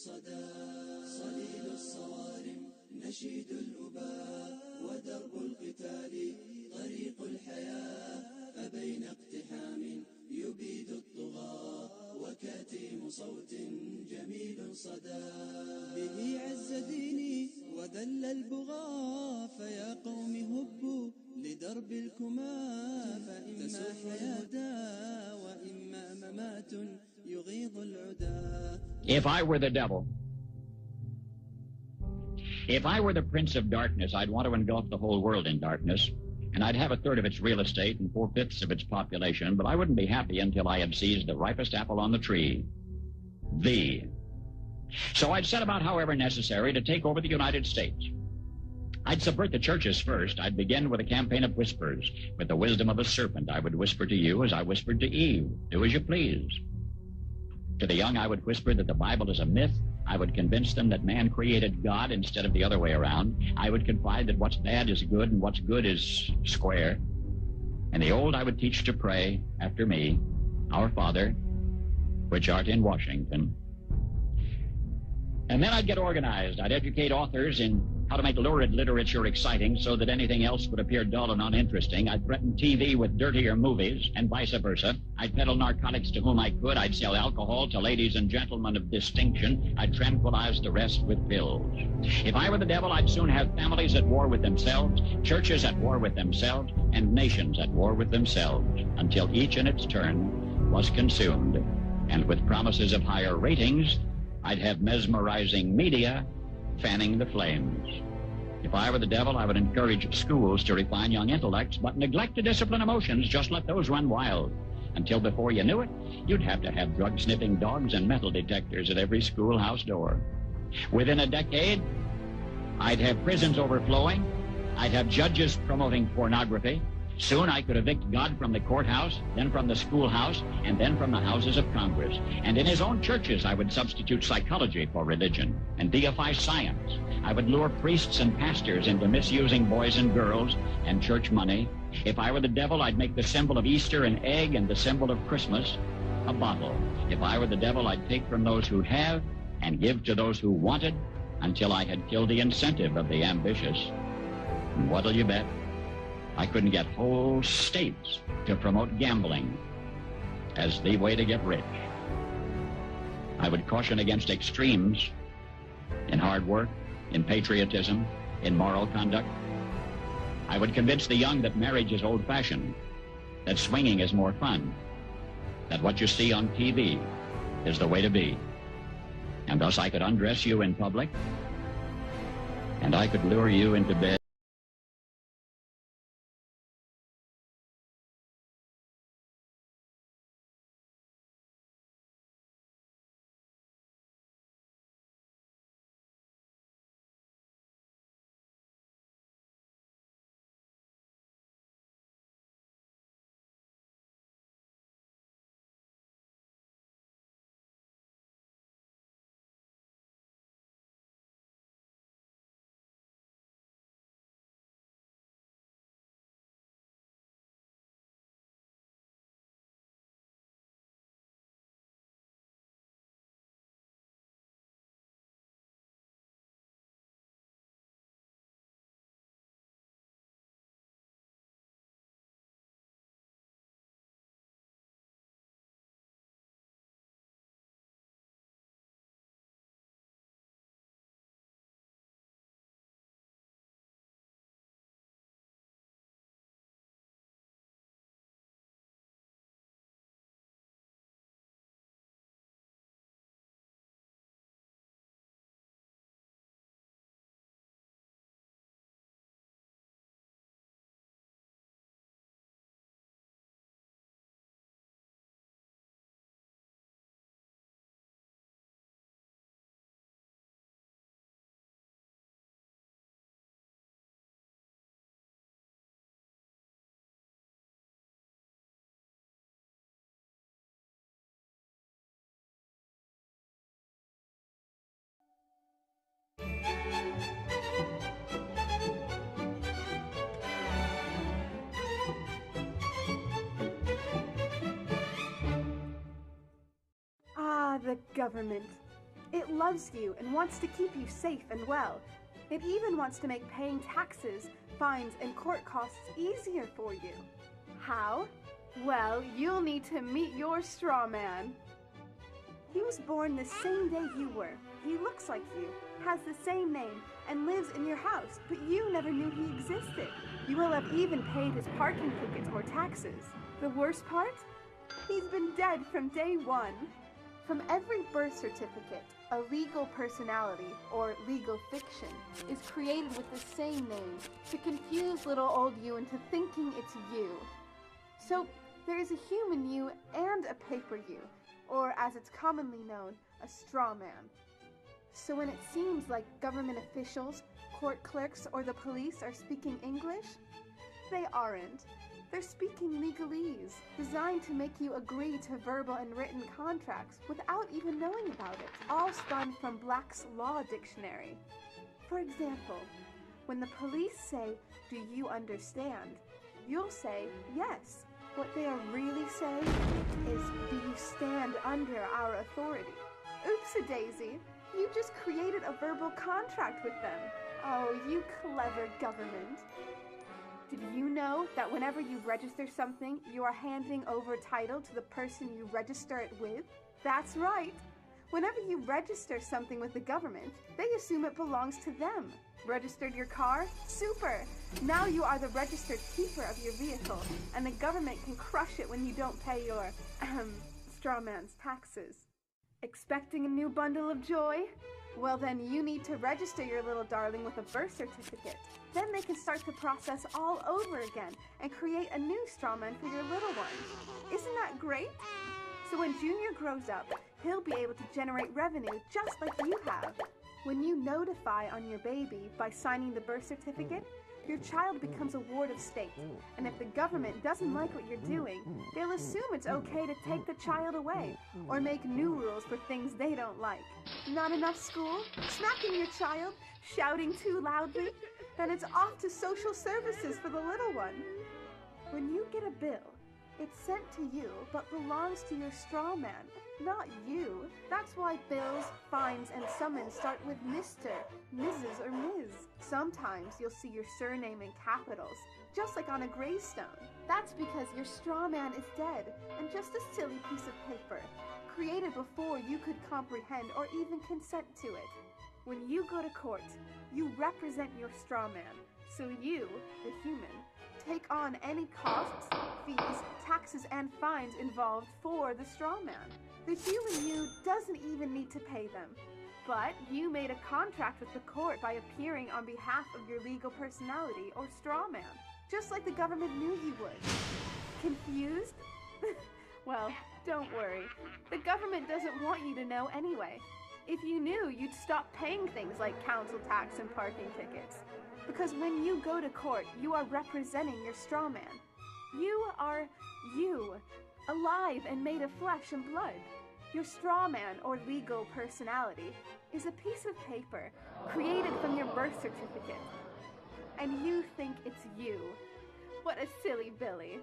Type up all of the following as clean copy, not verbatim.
صدى صليل الصوارم نشيد الأباء ودرب القتال طريق الحياة فبين اقتحام يبيد الطغاة وكاتم صوت جميل صدى به عز ديني وذل البغاة فيا قوم هبوا لدرب الكما فإما حياة وإما ممات يغيظ العدا. If I were the devil, if I were the prince of darkness, I'd want to engulf the whole world in darkness, and I'd have a third of its real estate and 4/5 of its population, but I wouldn't be happy until I had seized the ripest apple on the tree. So I'd set about, however necessary, to take over the United States. I'd subvert the churches first. I'd begin with a campaign of whispers. With the wisdom of a serpent, I would whisper to you as I whispered to Eve, do as you please. To the young, I would whisper that the Bible is a myth. I would convince them that man created God instead of the other way around. I would confide that what's bad is good and what's good is square. And the old I would teach to pray after me, Our Father, which art in Washington. And then I'd get organized. I'd educate authors in how to make lurid literature exciting so that anything else would appear dull and uninteresting. I'd threaten TV with dirtier movies and vice versa. I'd peddle narcotics to whom I could. I'd sell alcohol to ladies and gentlemen of distinction. I'd tranquilize the rest with pills. If I were the devil, I'd soon have families at war with themselves, churches at war with themselves, and nations at war with themselves, until each in its turn was consumed. And with promises of higher ratings, I'd have mesmerizing media fanning the flames. If I were the devil, I would encourage schools to refine young intellects, but neglect to discipline emotions. Just let those run wild. Until before you knew it, you'd have to have drug-sniffing dogs and metal detectors at every schoolhouse door. Within a decade, I'd have prisons overflowing. I'd have judges promoting pornography. Soon I could evict God from the courthouse, then from the schoolhouse, and then from the houses of Congress. And in his own churches, I would substitute psychology for religion and deify science. I would lure priests and pastors into misusing boys and girls and church money. If I were the devil, I'd make the symbol of Easter an egg and the symbol of Christmas a bottle. If I were the devil, I'd take from those who have and give to those who wanted until I had killed the incentive of the ambitious. And what'll you bet? I couldn't get whole states to promote gambling as the way to get rich. I would caution against extremes in hard work, in patriotism, in moral conduct. I would convince the young that marriage is old-fashioned, that swinging is more fun, that what you see on TV is the way to be. And thus I could undress you in public, and I could lure you into bed. The government. It loves you and wants to keep you safe and well. It even wants to make paying taxes, fines, and court costs easier for you. How? Well, you'll need to meet your straw man. He was born the same day you were. He looks like you, has the same name, and lives in your house, but you never knew he existed. You will have even paid his parking tickets or taxes. The worst part? He's been dead from day one. From every birth certificate, a legal personality, or legal fiction, is created with the same name to confuse little old you into thinking it's you. So, there is a human you and a paper you, or as it's commonly known, a straw man. So when it seems like government officials, court clerks, or the police are speaking English, they aren't. They're speaking legalese, designed to make you agree to verbal and written contracts without even knowing about it, all spun from Black's Law Dictionary. For example, when the police say, "Do you understand?" you'll say, "Yes." What they are really saying is, "Do you stand under our authority?" Oops-a-daisy, you just created a verbal contract with them. Oh, you clever government. Did you know that whenever you register something, you are handing over title to the person you register it with? That's right. Whenever you register something with the government, they assume it belongs to them. Registered your car? Super! Now you are the registered keeper of your vehicle, and the government can crush it when you don't pay your, straw man's taxes. Expecting a new bundle of joy? Well then you need to register your little darling with a birth certificate. Then they can start the process all over again and create a new straw man for your little one. Isn't that great? So when Junior grows up, he'll be able to generate revenue just like you have. When you notify on your baby by signing the birth certificate, your child becomes a ward of state, and if the government doesn't like what you're doing, they'll assume it's okay to take the child away, or make new rules for things they don't like. Not enough school? Smacking your child? Shouting too loudly? Then it's off to social services for the little one. When you get a bill, it's sent to you, but belongs to your straw man, not you. That's why bills, fines, and summons start with Mr., Mrs., or Ms. Sometimes you'll see your surname in capitals, just like on a gravestone. That's because your straw man is dead, and just a silly piece of paper, created before you could comprehend or even consent to it. When you go to court, you represent your straw man, so you, the human, take on any costs, fees, taxes, and fines involved for the straw man. The human you doesn't even need to pay them. But you made a contract with the court by appearing on behalf of your legal personality or straw man, just like the government knew you would. Confused? Well, don't worry. The government doesn't want you to know anyway. If you knew, you'd stop paying things like council tax and parking tickets. Because when you go to court, you are representing your straw man. You are you, alive and made of flesh and blood. Your straw man, or legal personality, is a piece of paper created from your birth certificate. And you think it's you. What a silly Billy.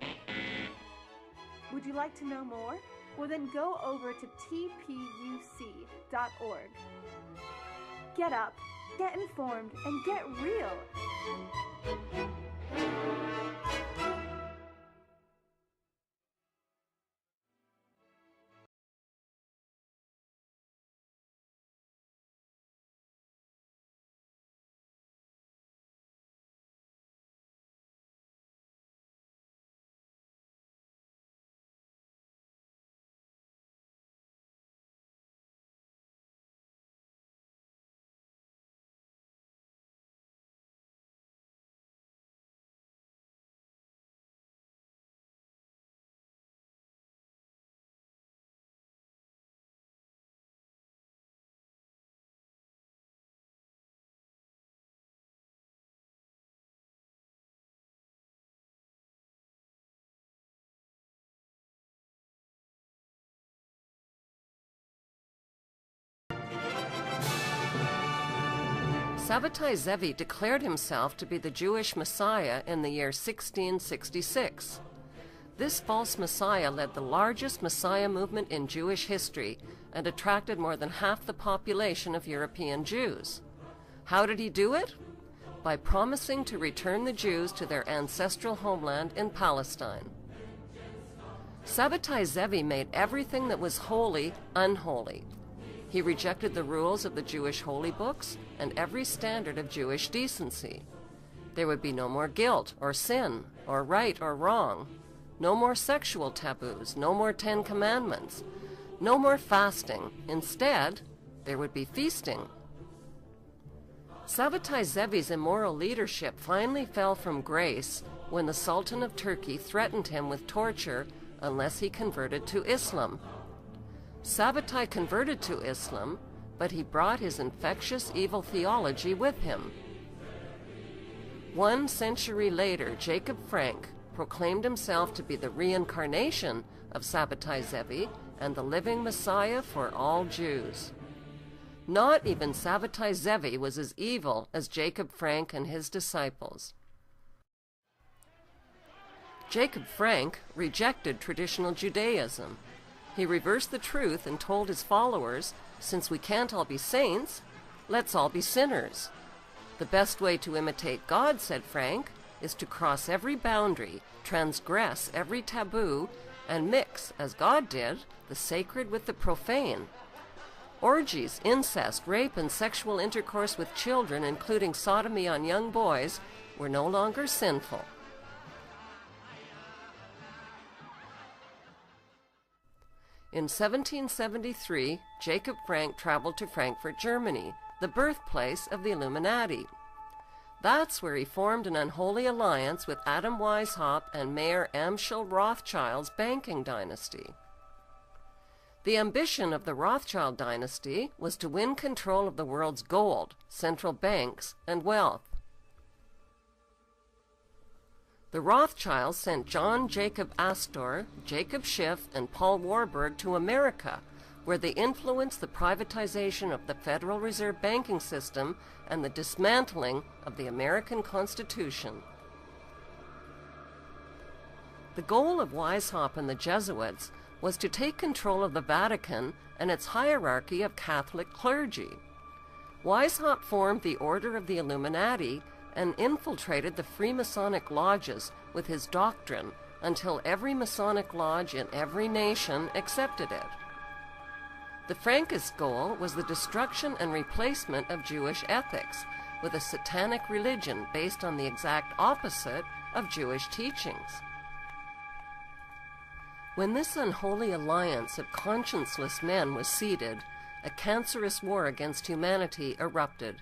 Would you like to know more? Well then go over to tpuc.org. Get up, get informed, and get real. Sabbatai Zevi declared himself to be the Jewish Messiah in the year 1666. This false Messiah led the largest Messiah movement in Jewish history, and attracted more than half the population of European Jews. How did he do it? By promising to return the Jews to their ancestral homeland in Palestine. Sabbatai Zevi made everything that was holy unholy. He rejected the rules of the Jewish holy books and every standard of Jewish decency. There would be no more guilt or sin or right or wrong, no more sexual taboos, no more 10 Commandments, no more fasting. Instead, there would be feasting. Sabbatai Zevi's immoral leadership finally fell from grace when the Sultan of Turkey threatened him with torture unless he converted to Islam. Sabbatai converted to Islam, but he brought his infectious evil theology with him. 1 century later, Jacob Frank proclaimed himself to be the reincarnation of Sabbatai Zevi and the living Messiah for all Jews. Not even Sabbatai Zevi was as evil as Jacob Frank and his disciples. Jacob Frank rejected traditional Judaism. He reversed the truth and told his followers, since we can't all be saints, let's all be sinners. The best way to imitate God, said Frank, is to cross every boundary, transgress every taboo, and mix, as God did, the sacred with the profane. Orgies, incest, rape, and sexual intercourse with children, including sodomy on young boys, were no longer sinful. In 1773, Jacob Frank traveled to Frankfurt, Germany, the birthplace of the Illuminati. That's where he formed an unholy alliance with Adam Weishaupt and Mayor Amschel Rothschild's banking dynasty. The ambition of the Rothschild dynasty was to win control of the world's gold, central banks, and wealth. The Rothschilds sent John Jacob Astor, Jacob Schiff, and Paul Warburg to America, where they influenced the privatization of the Federal Reserve banking system and the dismantling of the American Constitution. The goal of Weishaupt and the Jesuits was to take control of the Vatican and its hierarchy of Catholic clergy. Weishaupt formed the Order of the Illuminati and infiltrated the Freemasonic lodges with his doctrine until every Masonic lodge in every nation accepted it. The Frankist goal was the destruction and replacement of Jewish ethics with a satanic religion based on the exact opposite of Jewish teachings. When this unholy alliance of conscienceless men was seeded, a cancerous war against humanity erupted.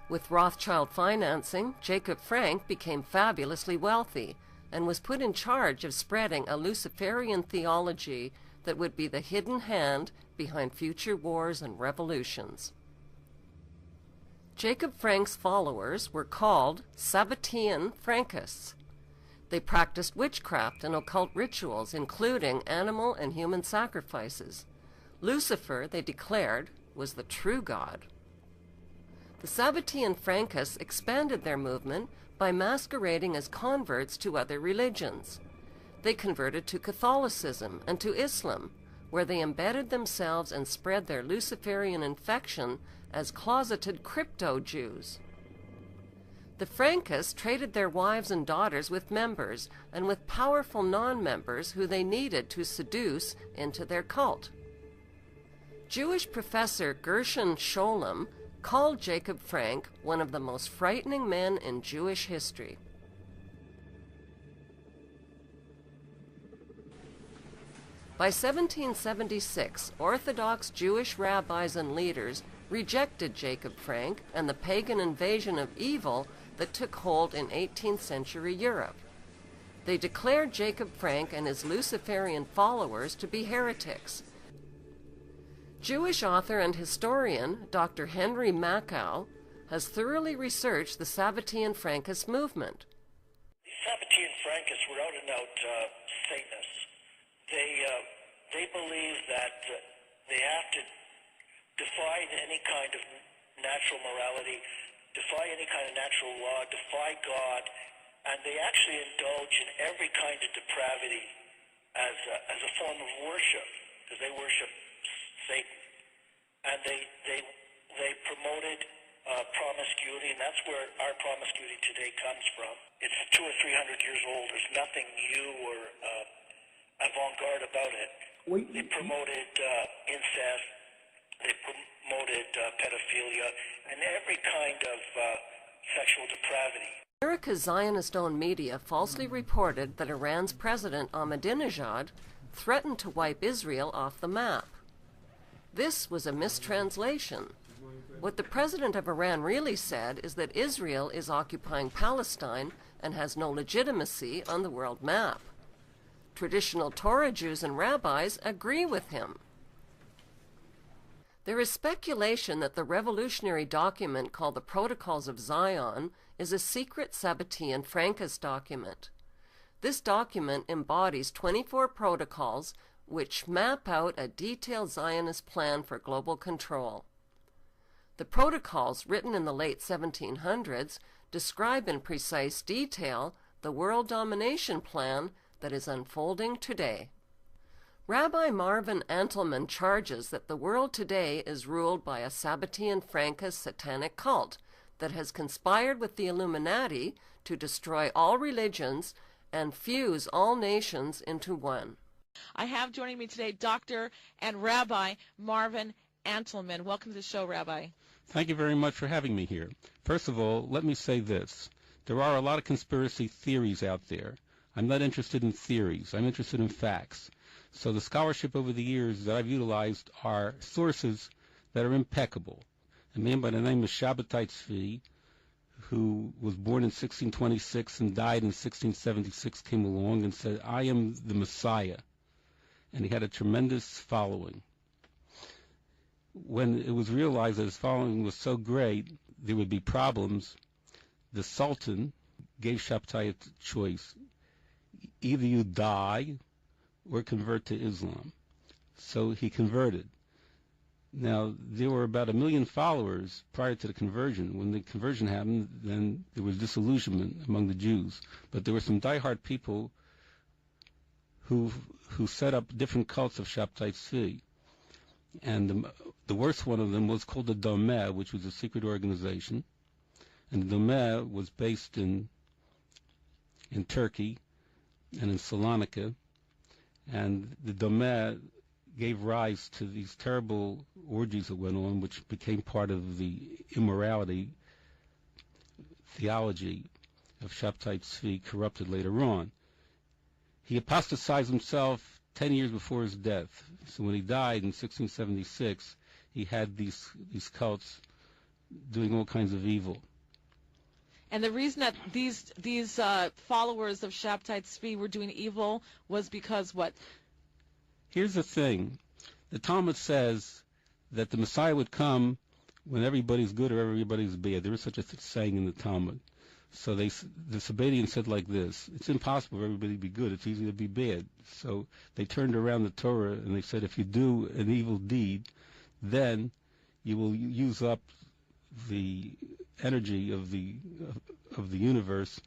With Rothschild financing, Jacob Frank became fabulously wealthy and was put in charge of spreading a Luciferian theology that would be the hidden hand behind future wars and revolutions. Jacob Frank's followers were called Sabbatean Frankists. They practiced witchcraft and occult rituals, including animal and human sacrifices. Lucifer, they declared, was the true God. The Sabbatean Frankists expanded their movement by masquerading as converts to other religions. They converted to Catholicism and to Islam, where they embedded themselves and spread their Luciferian infection as closeted crypto-Jews. The Frankists traded their wives and daughters with members and with powerful non-members who they needed to seduce into their cult. Jewish professor Gershon Scholem called Jacob Frank one of the most frightening men in Jewish history. By 1776, Orthodox Jewish rabbis and leaders rejected Jacob Frank and the pagan invasion of evil that took hold in 18th century Europe. They declared Jacob Frank and his Luciferian followers to be heretics. Jewish author and historian Dr. Henry Makow has thoroughly researched the Sabbatean Frankist movement. The Sabbatean Frankists were out and out Satanists. They believe that they have to defy any kind of natural morality, defy any kind of natural law, defy God, and they actually indulge in every kind of depravity as a form of worship. because they worship Satan. And they promoted promiscuity, and that's where our promiscuity today comes from. It's 200 or 300 years old. There's nothing new or avant-garde about it. They promoted incest, they promoted pedophilia, and every kind of sexual depravity. America's Zionist-owned media falsely reported that Iran's President Ahmadinejad threatened to wipe Israel off the map. This was a mistranslation. What the president of Iran really said is that Israel is occupying Palestine and has no legitimacy on the world map. Traditional Torah Jews and rabbis agree with him. There is speculation that the revolutionary document called the Protocols of Zion is a secret Sabbatean Frankist document. This document embodies 24 protocols which map out a detailed Zionist plan for global control. The protocols, written in the late 1700s, describe in precise detail the world domination plan that is unfolding today. Rabbi Marvin Antelman charges that the world today is ruled by a Sabbatean Frankist satanic cult that has conspired with the Illuminati to destroy all religions and fuse all nations into one. I have joining me today Dr. and Rabbi Marvin Antelman. Welcome to the show, Rabbi. Thank you very much for having me here. First of all, let me say this. There are a lot of conspiracy theories out there. I'm not interested in theories. I'm interested in facts. So the scholarship over the years that I've utilized are sources that are impeccable. A man by the name of Shabbatai Tzvi, who was born in 1626 and died in 1676, came along and said, I am the Messiah. And he had a tremendous following. When it was realized that his following was so great, there would be problems, the Sultan gave Shabbatai a choice. Either you die or convert to Islam. So he converted. Now, there were about 1 million followers prior to the conversion. When the conversion happened, then there was disillusionment among the Jews. But there were some diehard people who set up different cults of Shabbatai Tzvi. And the worst one of them was called the Domeh, which was a secret organization. And the Domeh was based in Turkey and in Salonika. And the Domeh gave rise to these terrible orgies that went on, which became part of the immorality theology of Shabbatai Tzvi, corrupted later on. He apostatized himself 10 years before his death. So when he died in 1676, he had these cults doing all kinds of evil. And the reason that these followers of Shabbatai Tzvi were doing evil was because what? Here's the thing. The Talmud says that the Messiah would come when everybody's good or everybody's bad. There is such a saying in the Talmud. So the Sabbatians said like this: it's impossible for everybody to be good. It's easy to be bad. So they turned around the Torah and they said, if you do an evil deed, then you will use up the energy of the universe,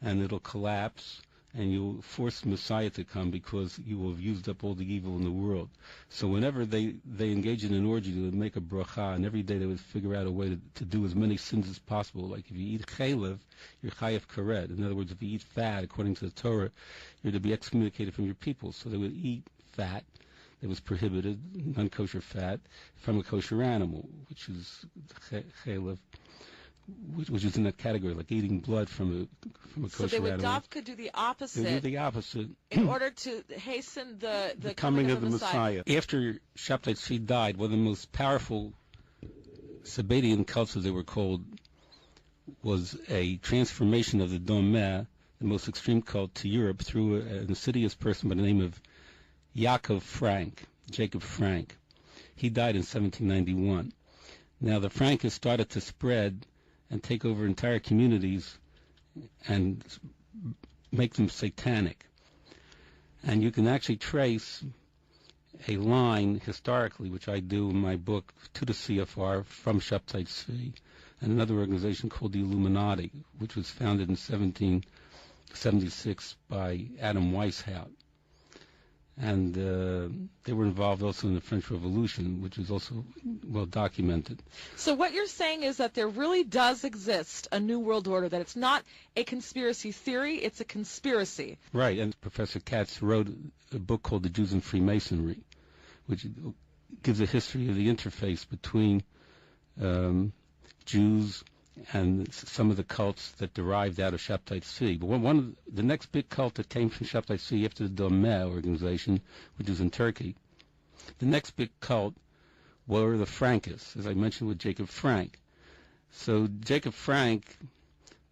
and it'll collapse, and you'll force the Messiah to come because you will have used up all the evil in the world. So whenever they engage in an orgy, they would make a bracha, and every day they would figure out a way to do as many sins as possible. Like if you eat chaylev, you're chayav karet. In other words, if you eat fat, according to the Torah, you're to be excommunicated from your people. So they would eat fat that was prohibited, non-kosher fat, from a kosher animal, which is chaylev, which is in that category, like eating blood from a kosher animal. So they would dafka do the opposite. They do the opposite. In order to hasten the coming of the Messiah. After Shabbatai Tzvi died, one of the most powerful Sabbatian cults, as they were called, was a transformation of the Domeh, the most extreme cult, to Europe through an insidious person by the name of Jacob Frank. He died in 1791. Now the Frankists started to spread and take over entire communities and make them satanic. And you can actually trace a line historically, which I do in my book, to the CFR from Shabbatai Tzvi, and another organization called the Illuminati, which was founded in 1776 by Adam Weishaupt. and they were involved also in the French Revolution, which is also well documented. So what you're saying is that there really does exist a New World Order, that it's not a conspiracy theory, it's a conspiracy. Right, and Professor Katz wrote a book called The Jews and Freemasonry, which gives a history of the interface between Jews and some of the cults that derived out of Shabtai Tzvi. But one of the next big cult that came from Shabtai Tzvi after the Domeh organization, which is in Turkey, the next big cult were the Frankists, as I mentioned with Jacob Frank. So Jacob Frank,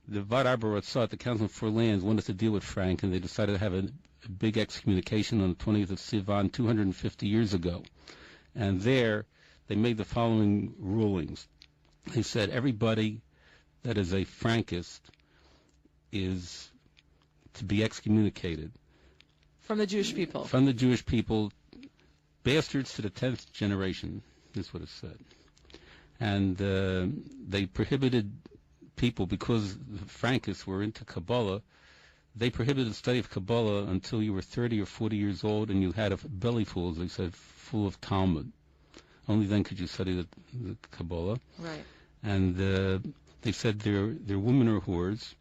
the Vad Arba Ratzah, the Council for Lands, wanted to deal with Frank, and they decided to have a big excommunication on the 20th of Sivan 250 years ago. And there they made the following rulings. They said everybody that is a Frankist is to be excommunicated. From the Jewish people. From the Jewish people, bastards to the 10th generation, is what it said. And they prohibited people, because the Frankists were into Kabbalah, they prohibited the study of Kabbalah until you were 30 or 40 years old and you had a belly full, as they said, full of Talmud. Only then could you study the Kabbalah. Right. And they said they're women or whores,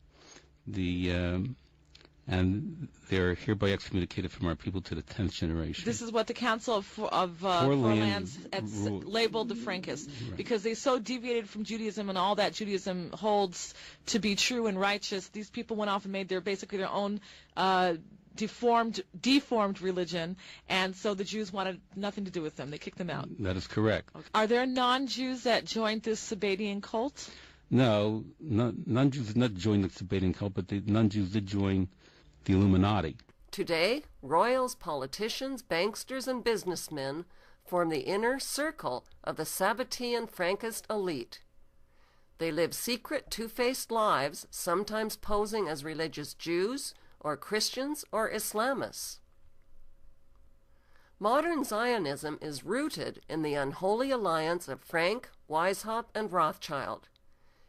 and they're hereby excommunicated from our people to the 10th generation. This is what the Council of Foreign Lands labeled the Frankists, Right. because they so deviated from Judaism and all that Judaism holds to be true and righteous. These people went off and made basically their own deformed religion, and so the Jews wanted nothing to do with them. They kicked them out. That is correct. Okay. Are there non-Jews that joined this Sabbatian cult? No, non-Jews did not join the Sabbatian cult, but the non-Jews did join the Illuminati. Today, royals, politicians, banksters, and businessmen form the inner circle of the Sabbatian Frankist elite. They live secret, two-faced lives, sometimes posing as religious Jews or Christians or Islamists. Modern Zionism is rooted in the unholy alliance of Frank, Weishaupt, and Rothschild.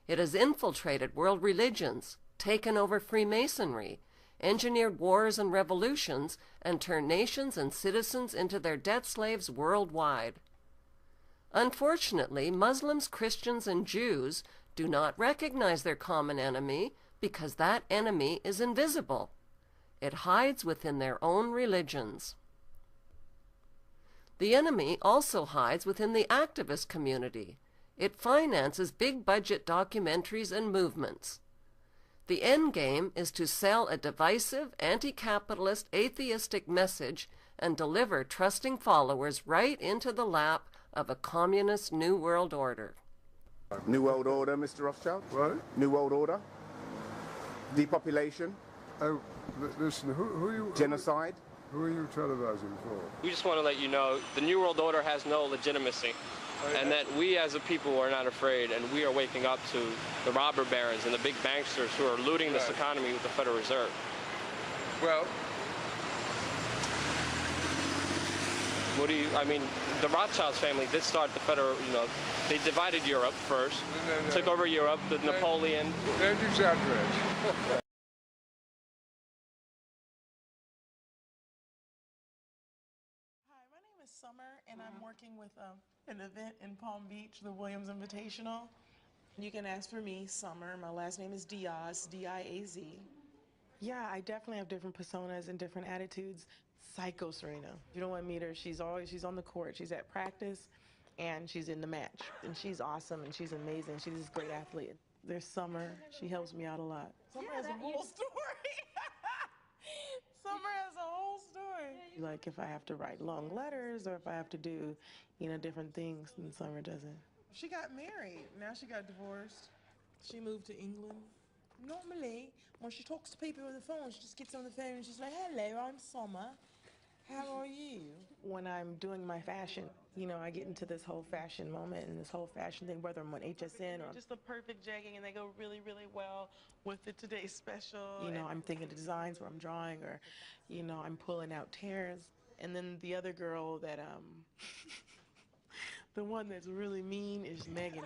It has infiltrated world religions, taken over Freemasonry, engineered wars and revolutions, and turned nations and citizens into their debt slaves worldwide. Unfortunately, Muslims, Christians, and Jews do not recognize their common enemy because that enemy is invisible. It hides within their own religions. The enemy also hides within the activist community. It finances big-budget documentaries and movements. The end game is to sell a divisive, anti-capitalist, atheistic message and deliver trusting followers right into the lap of a communist New World Order. New World Order, Mr. Rothschild? What? New World Order? Depopulation? Listen, who are you? Genocide? Who are you televising for? We just want to let you know the New World Order has no legitimacy, and that we as a people are not afraid, and we are waking up to the robber barons and the big banksters who are looting this economy with the Federal Reserve. Well, What do you, I mean, the Rothschilds family did start the Federal, they divided Europe first, took over Europe, the Napoleon. Don't exaggerate. Summer, and I'm working with an event in Palm Beach, the Williams Invitational. You can ask for me, Summer. My last name is Diaz, D-I-A-Z. Yeah, I definitely have different personas and different attitudes. Psycho Serena. You don't want to meet her. She's on the court. She's at practice, and she's in the match. And she's awesome, and she's amazing. She's this great athlete. There's Summer. She helps me out a lot. Summer has a whole story. Summer has a whole story. Like if I have to write long letters or if I have to do, different things, then Summer doesn't. She got married. Now she got divorced. She moved to England. Normally, when she talks to people on the phone, she just gets on the phone and she's like, hello, I'm Summer. How are you? When I'm doing my fashion, I get into this whole fashion moment and this whole fashion thing, whether I'm on HSN or just the perfect jegging, and they go really, really well with the Today's Special. I'm thinking of designs where I'm drawing, or, I'm pulling out tears. And then the other girl that, the one that's really mean is Megan.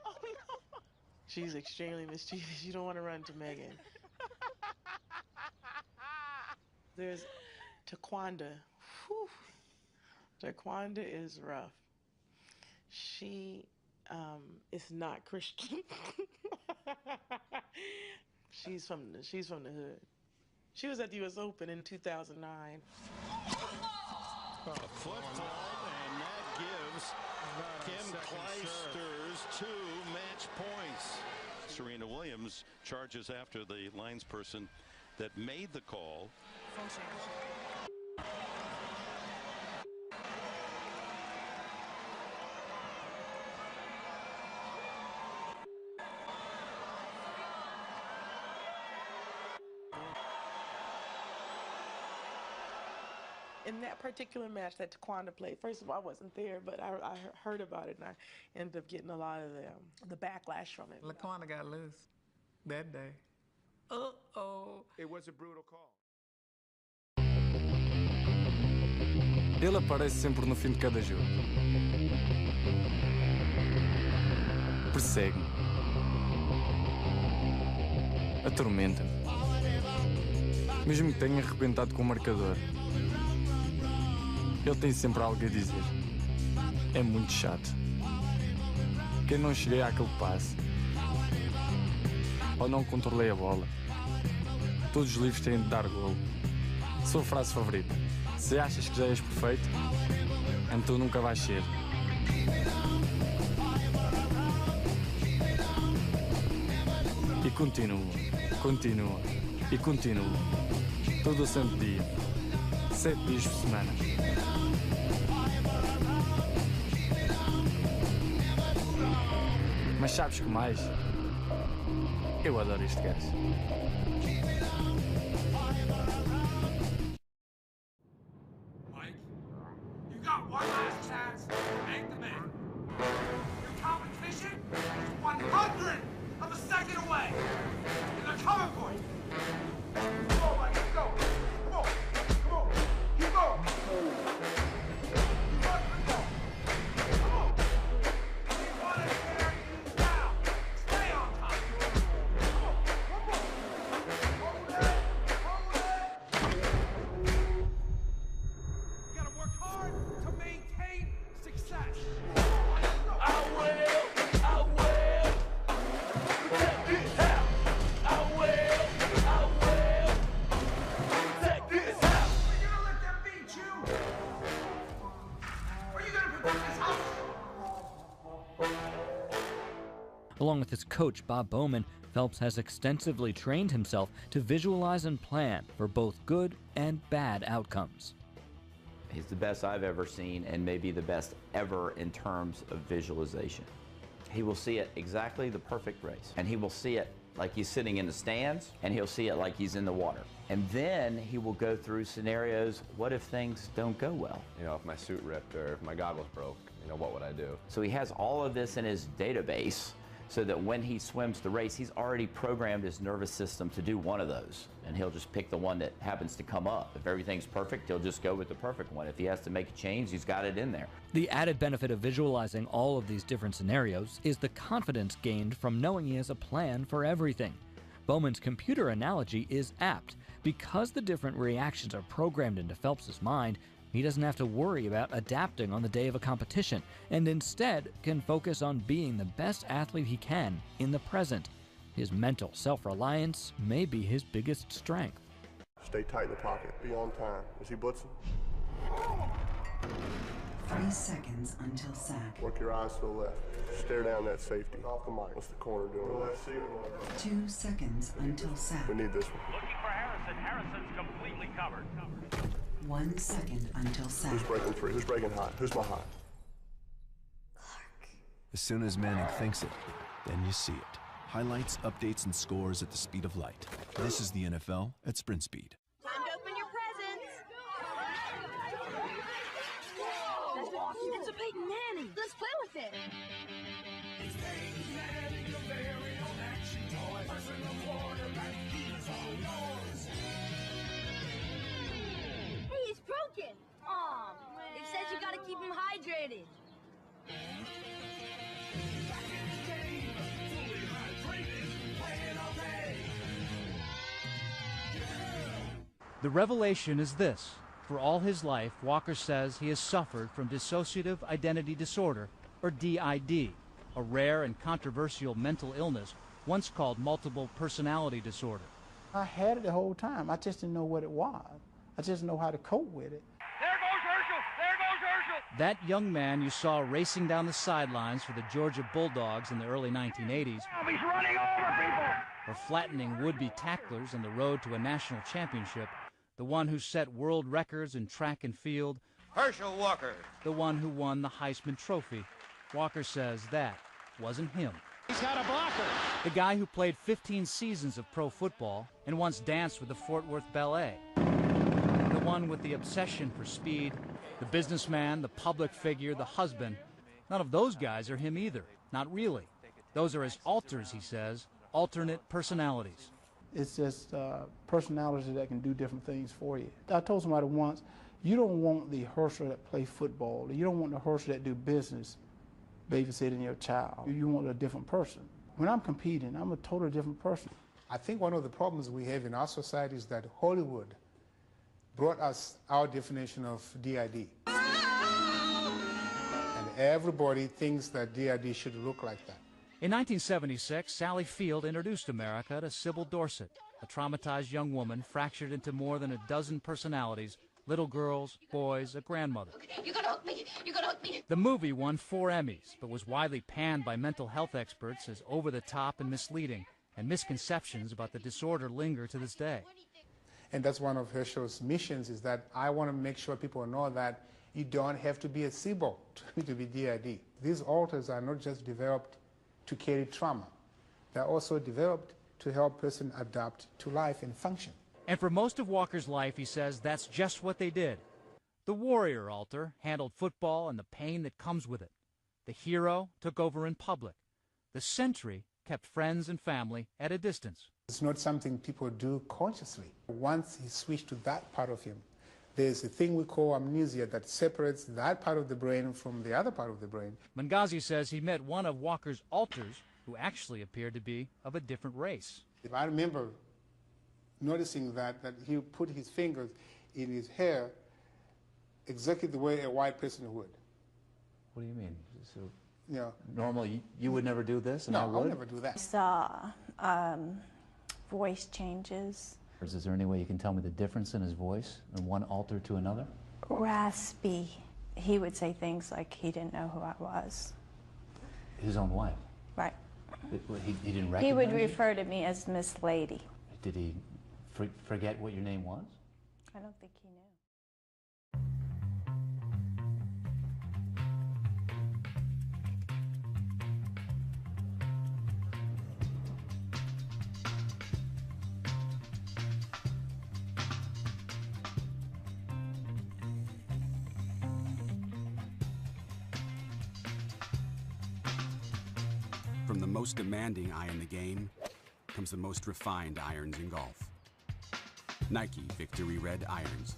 Oh, no. She's extremely mischievous. You don't want to run to Megan. There's Taquanda. Whew. Jaquanda is rough. She is not Christian. She's from the hood. She was at the U.S. Open in 2009. Football, and that gives Kim Clijsters 2 match points. Serena Williams charges after the linesperson that made the call. In that particular match that Taquanda played, first of all, I wasn't there, but I heard about it, and I ended up getting a lot of the backlash from it. Laquanda got loose that day. Uh-oh. It was a brutal call. Ele aparece sempre no fim de cada jogo. Persegue-me. Atormenta-me. Mesmo que tenha arrebentado com o marcador. Ele tem sempre algo a dizer. É muito chato. Que eu não cheguei àquele passe. Ou não controlei a bola. Todos os livros têm de dar golo. Sua frase favorita. Se achas que já és perfeito, então nunca vais ser. E continua, continua e continua. Todo o santo dia. 7 dias por semana. Mas sabes que mais? Eu adoro este gajo. Mike, you got one last chance to make the man. Your competition is 100 of a second away. And they're coming for you. Come on, Mike, let's go. Come on. Come on. Keep going. Along with his coach, Bob Bowman, Phelps has extensively trained himself to visualize and plan for both good and bad outcomes. He's the best I've ever seen and maybe the best ever in terms of visualization. He will see it exactly the perfect race, and he will see it like he's sitting in the stands, and he'll see it like he's in the water. And then he will go through scenarios, what if things don't go well? You know, if my suit ripped or if my goggles broke, you know, what would I do? So he has all of this in his database so that when he swims the race, he's already programmed his nervous system to do one of those. And he'll just pick the one that happens to come up. If everything's perfect, he'll just go with the perfect one. If he has to make a change, he's got it in there. The added benefit of visualizing all of these different scenarios is the confidence gained from knowing he has a plan for everything. Bowman's computer analogy is apt. Because the different reactions are programmed into Phelps's mind, he doesn't have to worry about adapting on the day of a competition, and instead can focus on being the best athlete he can in the present. His mental self-reliance may be his biggest strength. Stay tight in the pocket. Be on time. Is he blitzing? 3 seconds until sack. Work your eyes to the left. Stare down that safety. Off the mic. What's the corner doing? 2 seconds until sack. We need this one. Looking for Harrison. Harrison's completely covered. 1 second until sack. Who's breaking free? Who's breaking high? Who's my high? As soon as Manning thinks it, then you see it. Highlights, updates, and scores at the speed of light. This is the NFL at sprint speed. Time to open your presents! It's a Peyton Manning! Let's play with it! It's Peyton Manning, your very own action toy. Personal quarterback, he's all yours. Hey, it's broken! Aw, it says you gotta keep him hydrated. The revelation is this: For all his life, Walker says he has suffered from dissociative identity disorder, or DID, a rare and controversial mental illness once called multiple personality disorder. I had it the whole time. I just didn't know what it was. I just didn't know how to cope with it. There goes Herschel! There goes Herschel! That young man you saw racing down the sidelines for the Georgia Bulldogs in the early 1980s, He's running over people! or flattening would-be tacklers on the road to a national championship, the one who set world records in track and field, Herschel Walker. the one who won the Heisman Trophy. Walker says that wasn't him. He's got a blocker. The guy who played 15 seasons of pro football and once danced with the Fort Worth Ballet. The one with the obsession for speed, the businessman, the public figure, the husband. None of those guys are him either. Not really. Those are his alters, he says, alternate personalities. It's just personality that can do different things for you. I told somebody once, you don't want the Herschel that play football. You don't want the Herschel that do business babysitting your child. You want a different person. When I'm competing, I'm a totally different person. I think one of the problems we have in our society is that Hollywood brought us our definition of DID. And everybody thinks that DID should look like that. In 1976, Sally Field introduced America to Sybil Dorsett, a traumatized young woman fractured into more than a dozen personalities, little girls, boys, a grandmother. You're gonna hook me! You're gonna hook me! The movie won 4 Emmys, but was widely panned by mental health experts as over-the-top and misleading, and misconceptions about the disorder linger to this day. And that's one of Herschel's missions, is that I want to make sure people know that you don't have to be a SIBO to be DID. These alters are not just developed to carry trauma. They're also developed to help a person adapt to life and function. And for most of Walker's life, he says, that's just what they did. The warrior alter handled football and the pain that comes with it. The hero took over in public. The sentry kept friends and family at a distance. It's not something people do consciously. Once he switched to that part of him, there's a thing we call amnesia that separates that part of the brain from the other part of the brain. Mangazi says he met one of Walker's alters who actually appeared to be of a different race. I remember noticing that he put his fingers in his hair exactly the way a white person would. What do you mean? So, you know, normally you would never do this, and no, I would? I'll never do that. I saw voice changes. Is there any way you can tell me the difference in his voice from one alter to another? Raspy. He would say things like he didn't know who I was. His own wife? Right. He didn't recognize He would you? refer to me as Miss Lady. Did he forget what your name was? I don't think he knew. From the most demanding eye in the game comes the most refined irons in golf. Nike Victory Red Irons.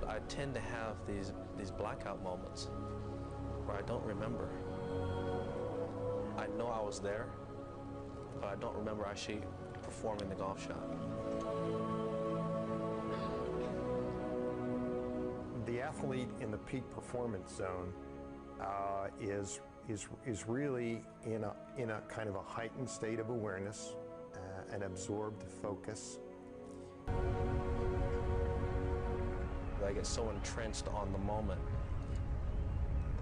I tend to have these blackout moments where I don't remember. I know I was there, but I don't remember actually performing the golf shot. The athlete in the peak performance zone is really in a kind of a heightened state of awareness, an absorbed focus. I get so entrenched on the moment,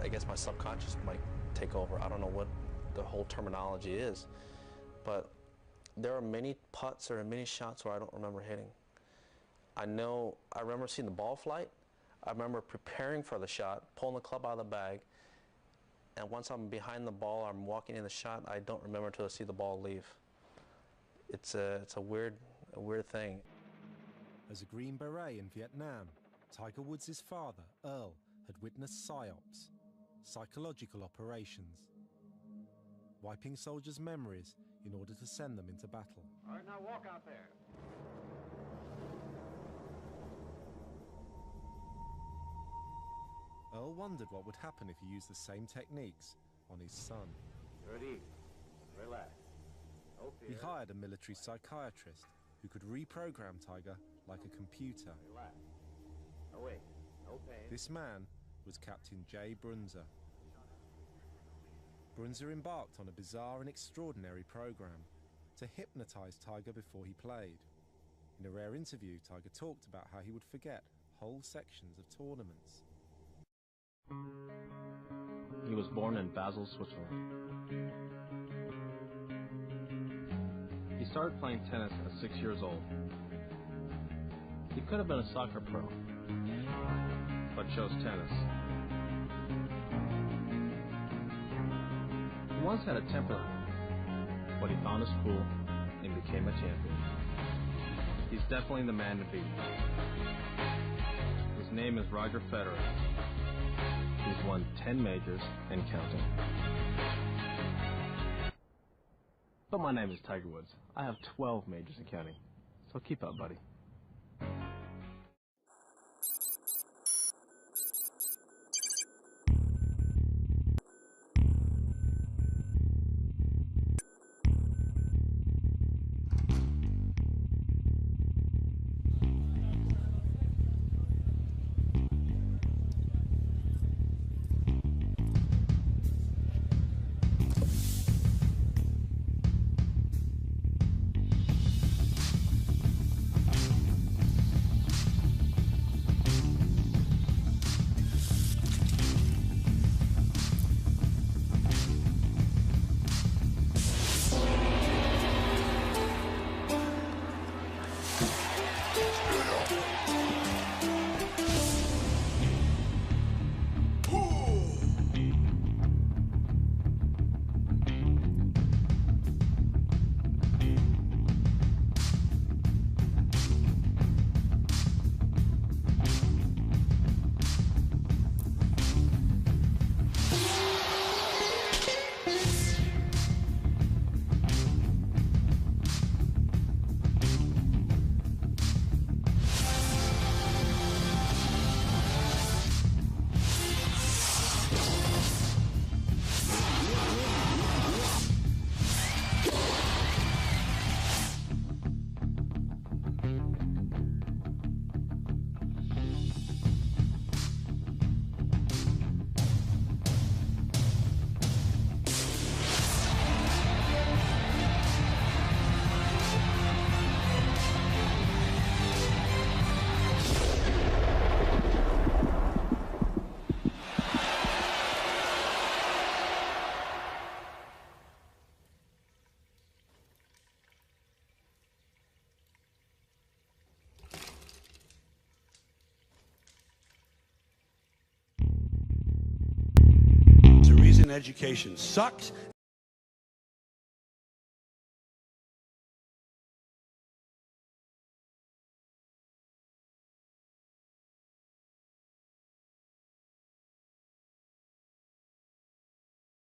I guess my subconscious might take over. I don't know what the whole terminology is, but there are many putts or many shots where I don't remember hitting. I remember seeing the ball flight. I remember preparing for the shot, pulling the club out of the bag, and once I'm behind the ball, I'm walking in the shot, I don't remember until I see the ball leave. It's a weird thing. As a Green Beret in Vietnam, Tiger Woods' father, Earl, had witnessed PSYOPs, psychological operations, wiping soldiers' memories in order to send them into battle. All right, now walk out there. Earl wondered what would happen if he used the same techniques on his son. Good evening. Relax. No He fear. hired a military psychiatrist who could reprogram Tiger like a computer. Relax. No wait. No pain. This man was Captain Jay Brunzer. Brunzer embarked on a bizarre and extraordinary program to hypnotize Tiger before he played. In a rare interview, Tiger talked about how he would forget whole sections of tournaments. He was born in Basel, Switzerland. He started playing tennis at 6 years old. He could have been a soccer pro, but chose tennis. He once had a temper, but he found his cool and became a champion. He's definitely the man to beat. His name is Roger Federer. He's won 10 majors and counting. But my name is Tiger Woods. I have 12 majors and counting. So keep up, buddy. Education sucks.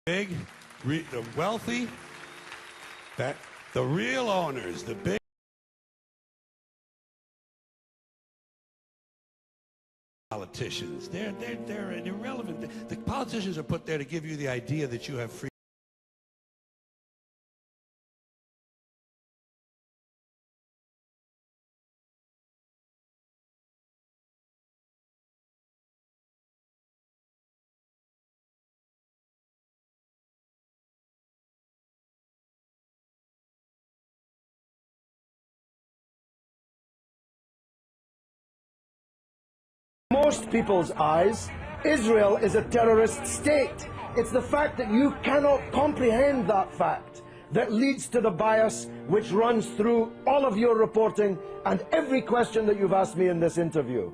Big, the wealthy, that the real owners, the big politicians, they're irrelevant. The politicians are put there to give you the idea that you have free. Most people's eyes, Israel is a terrorist state. It's the fact that you cannot comprehend that fact that leads to the bias which runs through all of your reporting and every question that you've asked me in this interview.